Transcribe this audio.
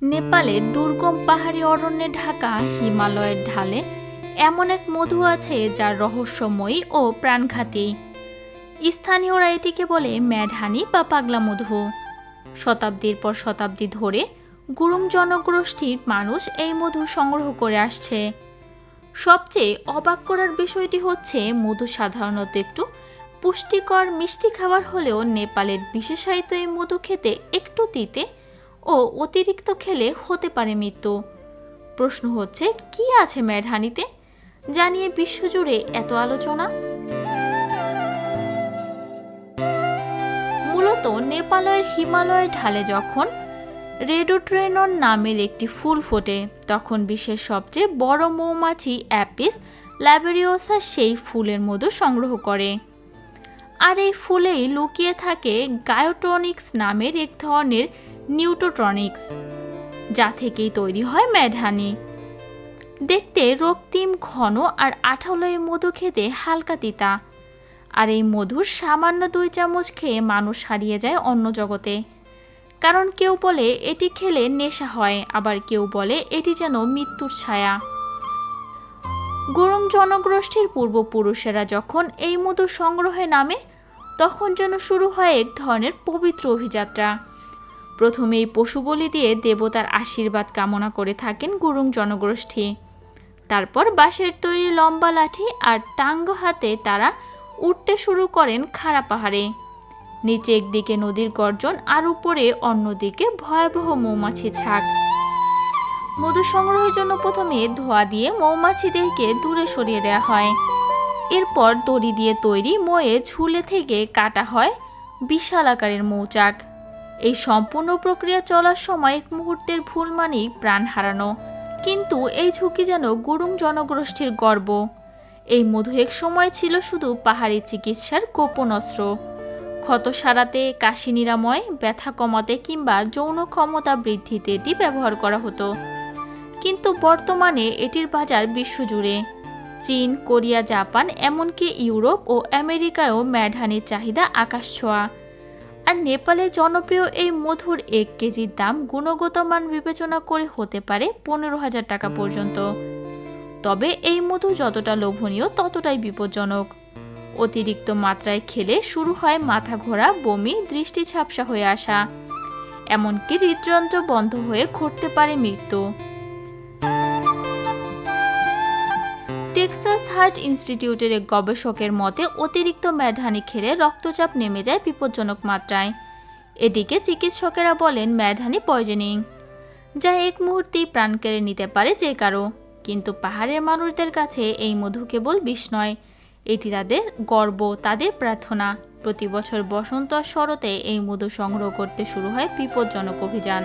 নেপালের দুর্গম পাহাড়ি অরণ্যে ঢাকা হিমালয়ের ঢালে এমন এক মধু আছে যা রহস্যময়ী ও প্রাণঘাতী। স্থানীয়রা এটিকে বলে ম্যাডহানি বা পাগলা মধু। শতাব্দীর পর শতাব্দী ধরে গুরুং জনগোষ্ঠীর মানুষ এই মধু সংগ্রহ করে আসছে। সবচেয়ে অবাক করার বিষয়টি হচ্ছে মধু সাধারণত একটু পুষ্টিকর মিষ্টি খাবার হলেও নেপালের বিশেষায়িত এই মধু খেতে একটু তিতে ও অতিরিক্ত খেলে হতে পারে মৃত্যু। প্রশ্ন হচ্ছে, কি আছে ম্যাডহানিতে জানিয়ে বিশ্বজুড়ে এত আলোচনা? মূলত নেপালের হিমালয়ের ঢালে যখন রেডোড্রেনন নামের একটি ফুল ফোটে, তখন বিশ্বের সবচেয়ে বড় মৌমাছি অ্যাপিস ল্যাবেরিওসা সেই ফুলের মধু সংগ্রহ করে। আর এই ফুলেই লুকিয়ে থাকে গায়োটনিক্স নামের এক ধরনের নিউটোট্রনিক্স, যা থেকেই তৈরি হয় ম্যাডহানি। দেখতে রক্তিম, ঘন আর আঠালো এই মধু খেতে হালকা তিতা। আর এই মধুর সামান্য 2 চামচ খেয়ে মানুষ হারিয়ে যায় অন্য জগতে। কারণ কেউ বলে এটি খেলে নেশা হয়, আবার কেউ বলে এটি যেন মৃত্যুর ছায়া। গুরুং জনগোষ্ঠীর পূর্বপুরুষেরা যখন এই মধু সংগ্রহে নামে, তখন যেন শুরু হয় এক ধরনের পবিত্র অভিযাত্রা। প্রথমেই পশু বলি দিয়ে দেবতার আশীর্বাদ কামনা করে থাকেন গুরুং জনগোষ্ঠী। তারপর বাঁশের তৈরি লম্বা লাঠি আর টাঙ্গ হাতে তারা উঠতে শুরু করেন খাড়া পাহাড়ে। নিচে একদিকে নদীর গর্জন আর উপরে অন্যদিকে ভয়াবহ মৌমাছির ঝাঁক। মধু সংগ্রহের জন্য প্রথমে ধোঁয়া দিয়ে মৌমাছিদেরকে দূরে সরিয়ে দেওয়া হয়। এরপর দড়ি দিয়ে তৈরি ময়ে ঝুলে থেকে কাটা হয় বিশাল আকারের মৌচাক। এই সম্পূর্ণ প্রক্রিয়া চলার সময় এক মুহূর্তের ভুল মানেই প্রাণ হারানো। কিন্তু এই ঝুঁকি যেন গুরুং জনগোষ্ঠীর গর্ব। এই মধু এক সময় ছিল শুধু পাহাড়ি চিকিৎসার গোপন অস্ত্র। ক্ষত সারাতে, কাশি নিরাময়, ব্যথা কমাতে কিংবা যৌন ক্ষমতা বৃদ্ধিতে এটি ব্যবহার করা হতো। কিন্তু বর্তমানে এটির বাজার বিশ্বজুড়ে। চীন, কোরিয়া, জাপান, এমনকি ইউরোপ ও আমেরিকায়ও ম্যাডহানির চাহিদা আকাশছোঁয়া। আর নেপালে জনপ্রিয় এই মধুর 1 কেজির দাম গুণগত মান বিবেচনা করে হতে পারে 15,000 টাকা পর্যন্ত। তবে এই মধু যতটা লোভনীয় ততটাই বিপজ্জনক। অতিরিক্ত মাত্রায় খেলে শুরু হয় মাথা ঘোরা, বমি, দৃষ্টি ঝাপসা হয়ে আসা, এমনকি হৃদযন্ত্র বন্ধ হয়ে ঘটতে পারে মৃত্যু। টেক্সাস হার্ট ইনস্টিটিউটের এক গবেষকের মতে অতিরিক্ত ম্যাডহানি খেলে রক্তচাপ নেমে যায় বিপজ্জনক মাত্রায়। এটিকে চিকিৎসকেরা বলেন ম্যাডহানি পয়জনিং, যা এক মুহূর্তেই প্রাণ কেড়ে নিতে পারে যে কারো। কিন্তু পাহাড়ের মানুষদের কাছে এই মধু কেবল বিষ নয়, এটি তাদের গর্ব, তাদের প্রার্থনা। প্রতি বছর বসন্ত আর শরতে এই মধু সংগ্রহ করতে শুরু হয় বিপজ্জনক অভিযান।